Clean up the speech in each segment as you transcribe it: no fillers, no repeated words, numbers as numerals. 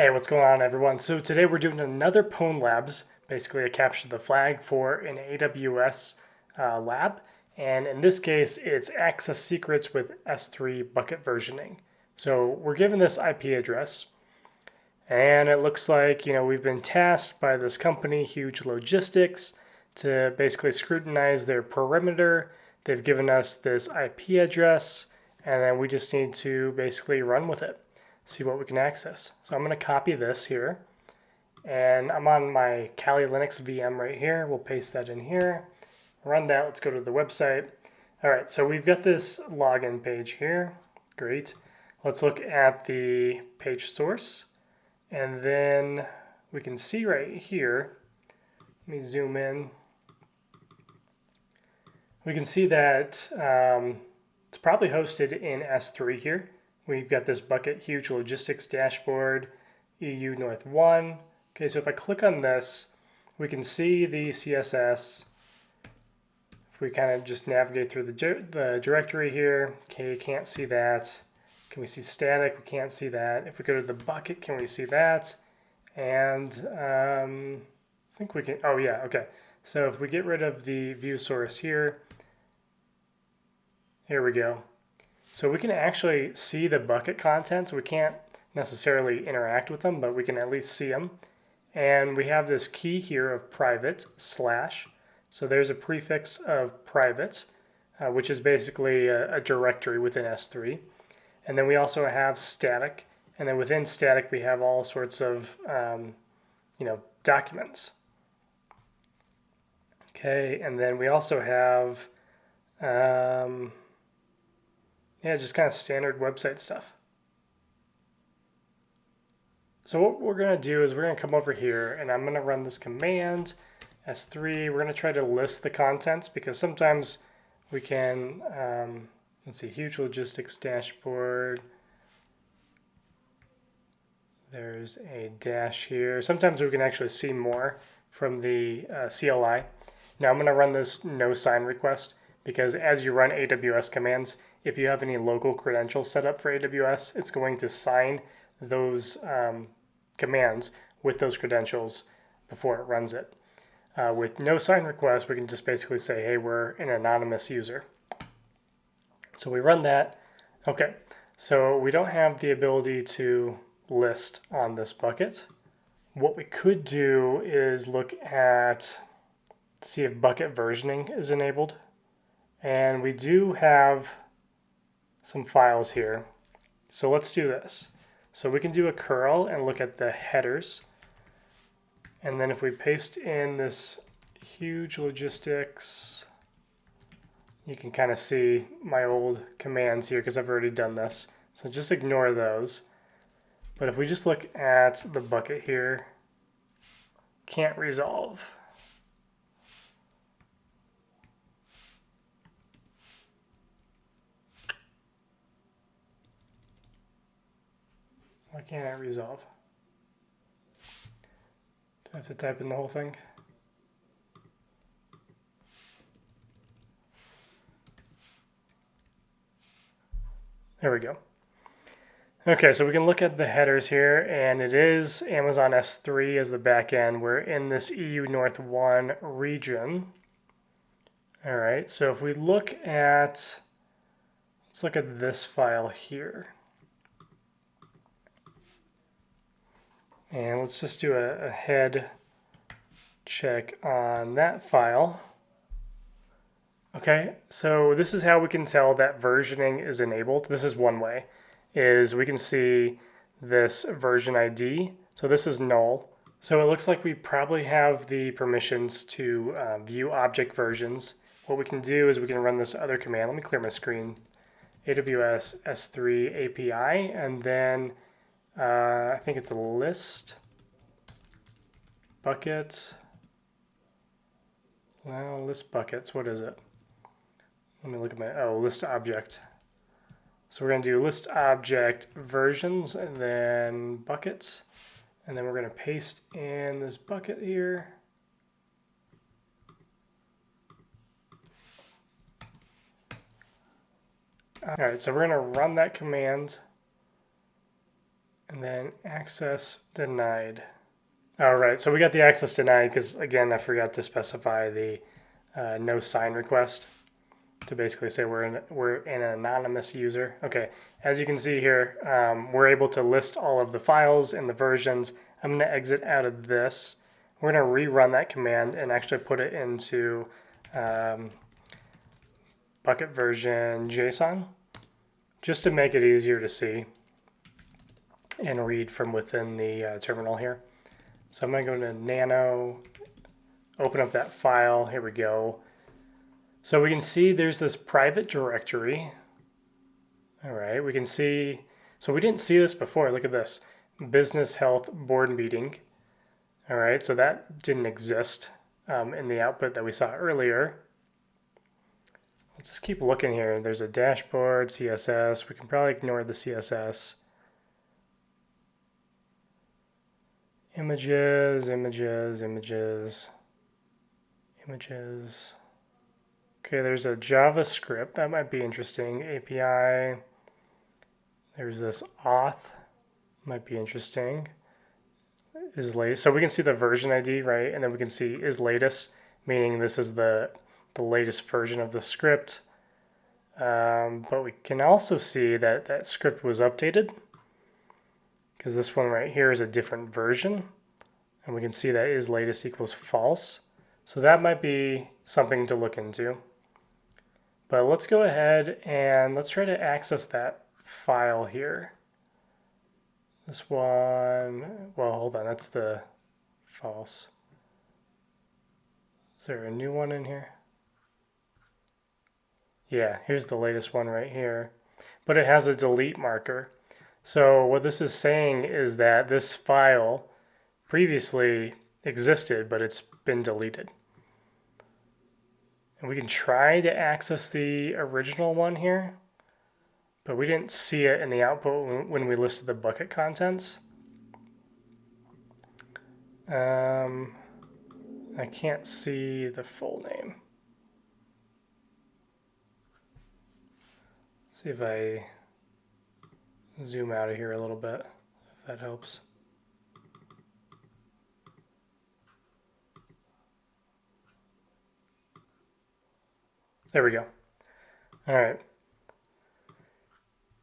Hey, what's going on, everyone? So today we're doing another PwnedLabs, basically a capture the flag for an AWS lab. And in this case, it's access secrets with S3 bucket versioning. So we're given this IP address, and it looks like, we've been tasked by this company, Huge Logistics, to basically scrutinize their perimeter. They've given us this IP address, and then we just need to basically run with it, see what we can access. So I'm going to copy this here, and I'm on my Kali Linux VM right here. We'll paste that in here, run that. Let's go to the website. All right, so we've got this login page here. Great. Let's look at the page source, and then we can see right here. Let me zoom in. We can see that it's probably hosted in S3 here. We've got this bucket huge logistics dashboard, EU North 1. Okay, so if I click on this, we can see the CSS. If we kind of just navigate through the directory here, okay, you can't see that. Can we see static? We can't see that. If we go to the bucket, can we see that? And I think we can, oh yeah, okay. So if we get rid of the view source here we go. So we can actually see the bucket contents. We can't necessarily interact with them, but we can at least see them. And we have this key here of private /. So there's a prefix of private, which is basically a directory within S3. And then we also have static. And then within static, we have all sorts of documents. Okay, and then we also have just kind of standard website stuff. So what we're going to do is we're going to come over here, and I'm going to run this command, S3. We're going to try to list the contents, because sometimes we can, let's see, huge logistics dashboard. There's a dash here. Sometimes we can actually see more from the CLI. Now I'm going to run this no sign request, because as you run AWS commands, if you have any local credentials set up for AWS, it's going to sign those commands with those credentials before it runs it. With no sign request, we can just basically say, hey, we're an anonymous user. So we run that. Okay, so we don't have the ability to list on this bucket. What we could do is look at, see if bucket versioning is enabled. And we do have some files here. So let's do this. So we can do a curl and look at the headers. And then if we paste in this huge logistics, you can kind of see my old commands here because I've already done this. So just ignore those. But if we just look at the bucket here, can't resolve. Why can't I resolve? Do I have to type in the whole thing? There we go. Okay, so we can look at the headers here, and it is Amazon S3 as the backend. We're in this EU North 1 region. All right, so if we look at, let's look at this file here. And let's just do a head check on that file. Okay, so this is how we can tell that versioning is enabled. This is one way, is we can see this version ID. So this is null. So it looks like we probably have the permissions to view object versions. What we can do is we can run this other command. Let me clear my screen. AWS S3 API, and then I think it's a list bucket. Well, list buckets, what is it? Let me look at my, list object. So we're going to do list object versions and then buckets. And then we're going to paste in this bucket here. All right, so we're going to run that command. And then access denied. All right, so we got the access denied because, again, I forgot to specify the no sign request to basically say we're an anonymous user. Okay, as you can see here, we're able to list all of the files and the versions. I'm going to exit out of this. We're going to rerun that command and actually put it into bucket version JSON just to make it easier to see and read from within the terminal here. So I'm going to go to nano, open up that file. Here we go. So we can see there's this private directory. All right, we can see, so we didn't see this before. Look at this, business health board meeting. All right, so that didn't exist in the output that we saw earlier. Let's just keep looking here. There's a dashboard, CSS. We can probably ignore the CSS. Images, images, images, images. Okay, there's a JavaScript. That might be interesting. API. There's this auth. Might be interesting. Is latest. So we can see the version ID, right? And then we can see is latest, meaning this is the latest version of the script. But we can also see that that script was updated because this one right here is a different version. And we can see that is latest equals false. So that might be something to look into. But let's go ahead and let's try to access that file here. This one, well, hold on, that's the false. Is there a new one in here? Yeah, here's the latest one right here. But it has a delete marker. So what this is saying is that this file previously existed, but it's been deleted. And we can try to access the original one here, but we didn't see it in the output when we listed the bucket contents. I can't see the full name. Let's see if I zoom out of here a little bit, if that helps. There we go. All right.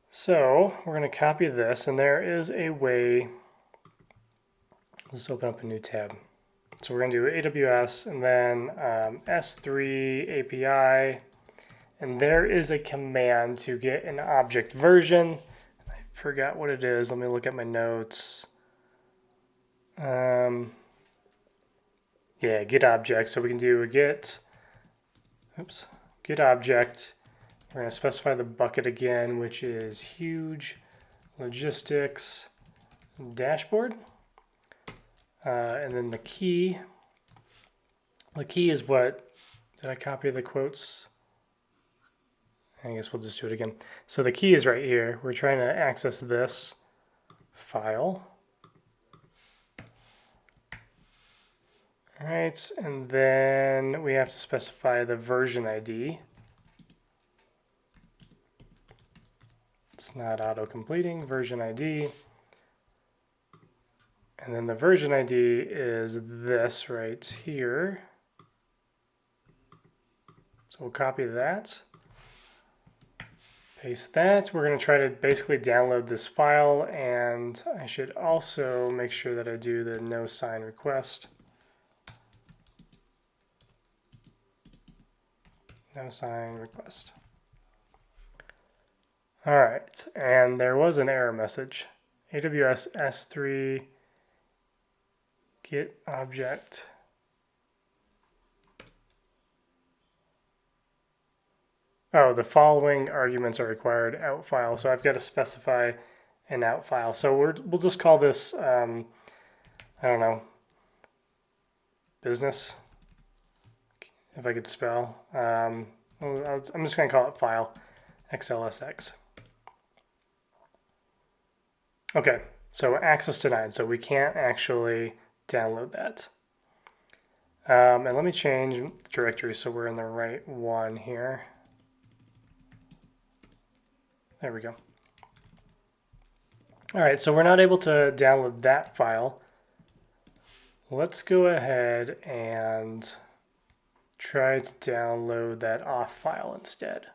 So we're going to copy this, and there is a way. Let's open up a new tab. So we're going to do AWS and then S3 API, and there is a command to get an object version. I forgot what it is. Let me look at my notes. Yeah, get object. So we can do a get object. We're going to specify the bucket again, which is huge logistics dashboard. And then the key is what, did I copy the quotes? I guess we'll just do it again. So the key is right here. We're trying to access this file. All right, and then we have to specify the version ID. It's not auto-completing, version ID. And then the version ID is this right here. So we'll copy that, paste that. We're going to try to basically download this file, and I should also make sure that I do the no sign request. No sign request. All right, and there was an error message. AWS S3 get object. Oh, the following arguments are required out file. So I've got to specify an out file. So we'll just call this, I don't know, business, if I could spell. I'm just going to call it file, XLSX. Okay, so access denied. So we can't actually download that. And let me change the directory so we're in the right one here. There we go. All right, so we're not able to download that file. Let's go ahead and try to download that auth file instead.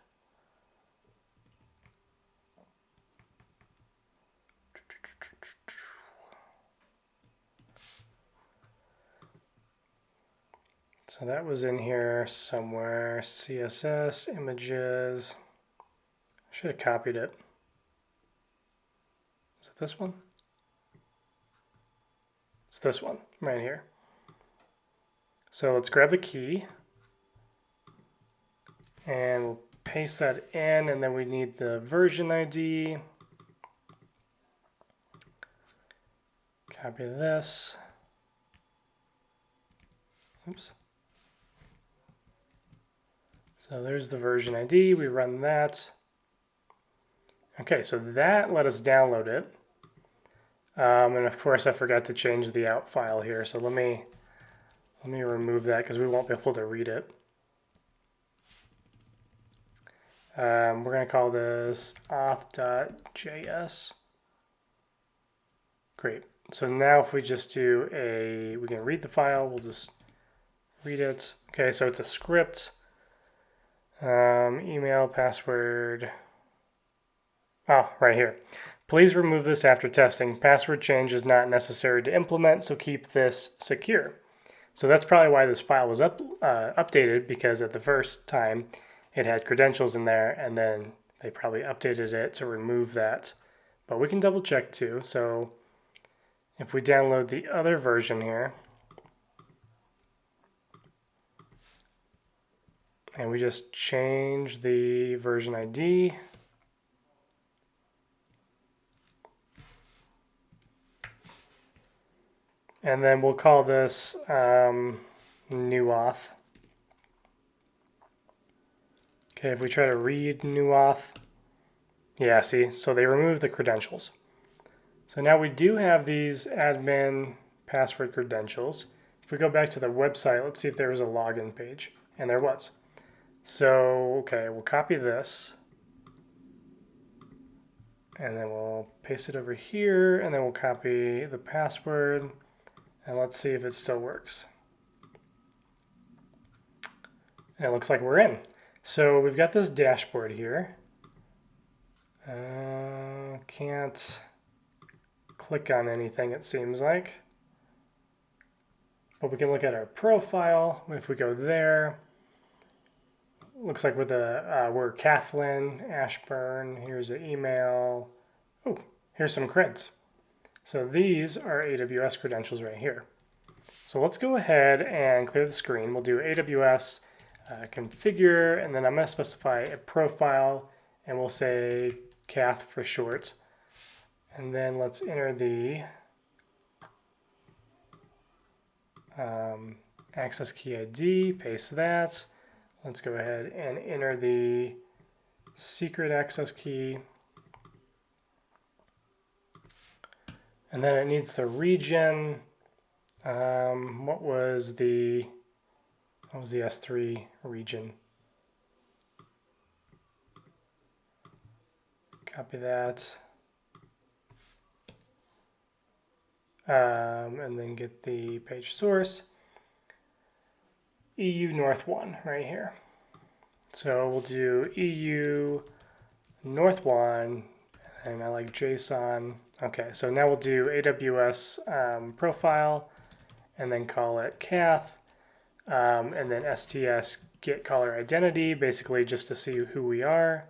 So that was in here somewhere, CSS, images. I should have copied it. Is it this one? It's this one right here. So let's grab the key and we'll paste that in, and then we need the version ID. Copy this. Oops. So there's the version ID. We run that. Okay, so that let us download it. And of course, I forgot to change the out file here. So let me remove that because we won't be able to read it. We're going to call this auth.js. Great. So now if we just do we can read the file, we'll just read it. Okay, so it's a script. Email, password. Oh, right here. Please remove this after testing. Password change is not necessary to implement, so keep this secure. So that's probably why this file was updated, because at the first time it had credentials in there, and then they probably updated it to remove that. But we can double check too. So if we download the other version here, and we just change the version ID, and then we'll call this new auth. Okay, if we try to read new auth, yeah, see, so they removed the credentials. So now we do have these admin password credentials. If we go back to the website, let's see if there was a login page, and there was. So, okay, we'll copy this, and then we'll paste it over here, and then we'll copy the password, and let's see if it still works. And it looks like we're in. So we've got this dashboard here. Can't click on anything, it seems like. But we can look at our profile. If we go there, looks like we're Kathleen Ashburn. Here's the email. Oh, here's some creds. So these are AWS credentials right here. So let's go ahead and clear the screen. We'll do AWS configure, and then I'm going to specify a profile, and we'll say Kath for short. And then let's enter the access key ID, paste that. Let's go ahead and enter the secret access key. And then it needs the region. What was the S3 region? Copy that. And then get the page source. EU North 1 right here. So we'll do EU North 1, and I like JSON. Okay, so now we'll do AWS profile, and then call it Kath, and then STS get caller identity, basically just to see who we are.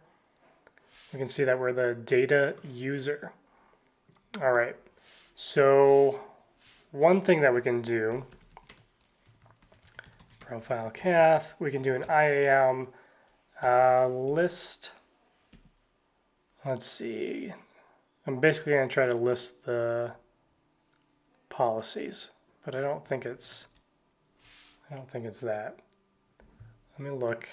We can see that we're the data user. All right, so one thing that we can do, profile Kath, we can do an IAM list. Let's see. I'm basically going to try to list the policies, but I don't think it's that. Let me look.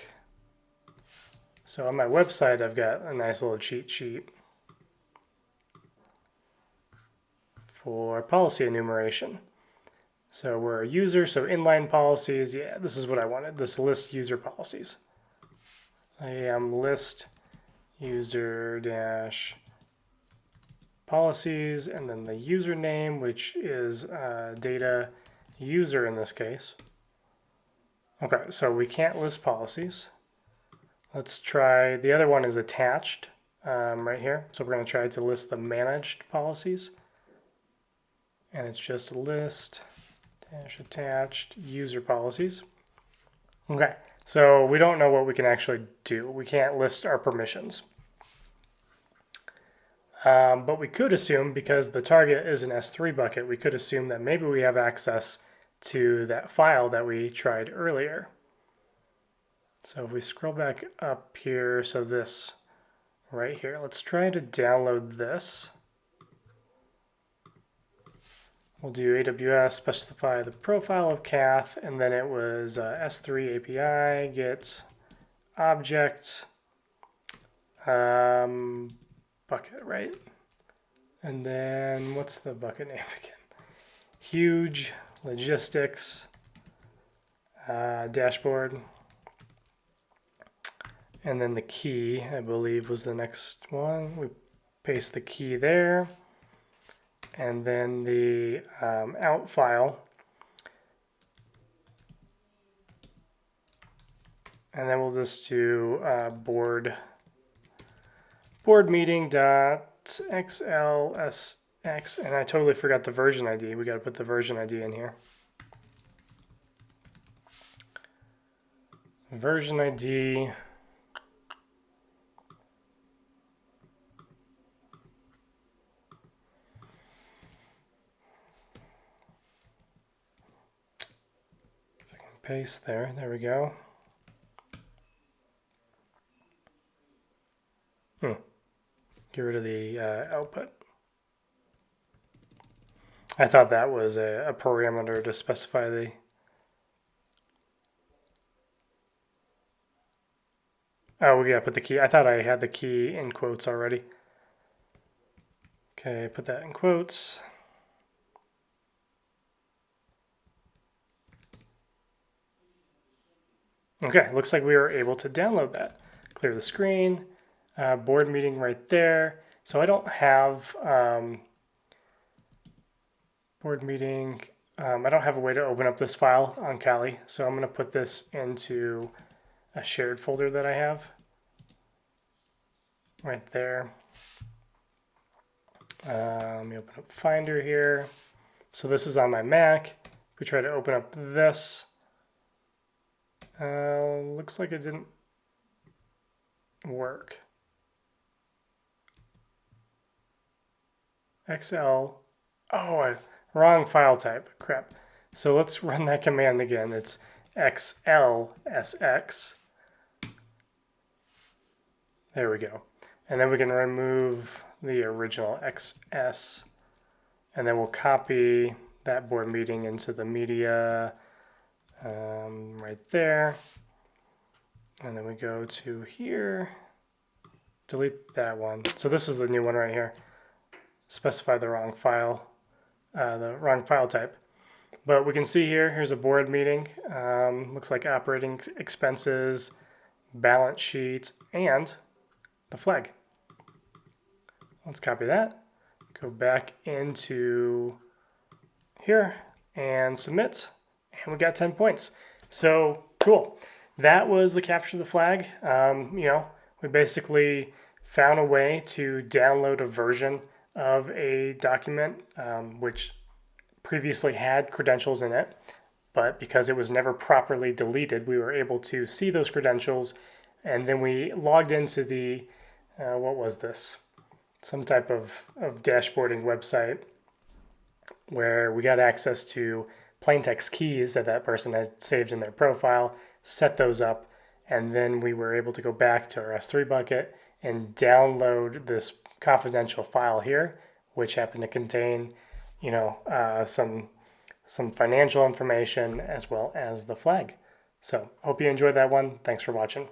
So on my website, I've got a nice little cheat sheet for policy enumeration. So we're a user, so inline policies. Yeah, this is what I wanted. This list user policies. IAM list user dash policies, and then the username, which is data user in this case. Okay, so we can't list policies. Let's try, the other one is attached right here. So we're going to try to list the managed policies. And it's just list dash attached user policies. Okay, so we don't know what we can actually do. We can't list our permissions. But we could assume, because the target is an S3 bucket, we could assume that maybe we have access to that file that we tried earlier. So if we scroll back up here, so this right here, let's try to download this. We'll do AWS, specify the profile of Cath, and then it was S3 API, get object, bucket, right? And then what's the bucket name again? Huge, logistics, dashboard. And then the key, I believe, was the next one. We paste the key there. And then the out file. And then we'll just do board meeting dot xlsx, and I totally forgot the version ID. We got to put the version ID in here. Version ID. If I can paste there, there we go. Get rid of the output. I thought that was a parameter to specify the... Oh, we gotta put the key. I thought I had the key in quotes already. Okay, put that in quotes. Okay, looks like we were able to download that. Clear the screen. Board meeting right there. So I don't have board meeting. I don't have a way to open up this file on Kali, so I'm going to put this into a shared folder that I have right there. Let me open up Finder here. So this is on my Mac. If we try to open up this, looks like it didn't work. XL, wrong file type, crap. So let's run that command again. It's xlsx. There we go. And then we can remove the original XS, and then we'll copy that board meeting into the media right there. And then we go to here, delete that one. So this is the new one right here. Specify the wrong file, the wrong file type. But we can see here, here's a board meeting. Looks like operating expenses, balance sheet, and the flag. Let's copy that. Go back into here and submit. And we got 10 points. So cool. That was the capture the flag. We basically found a way to download a version of a document which previously had credentials in it, but because it was never properly deleted, we were able to see those credentials, and then we logged into the, what was this? Some type of dashboarding website where we got access to plain text keys that person had saved in their profile, set those up, and then we were able to go back to our S3 bucket and download this confidential file here, which happened to contain, some financial information as well as the flag. So hope you enjoyed that one. Thanks for watching.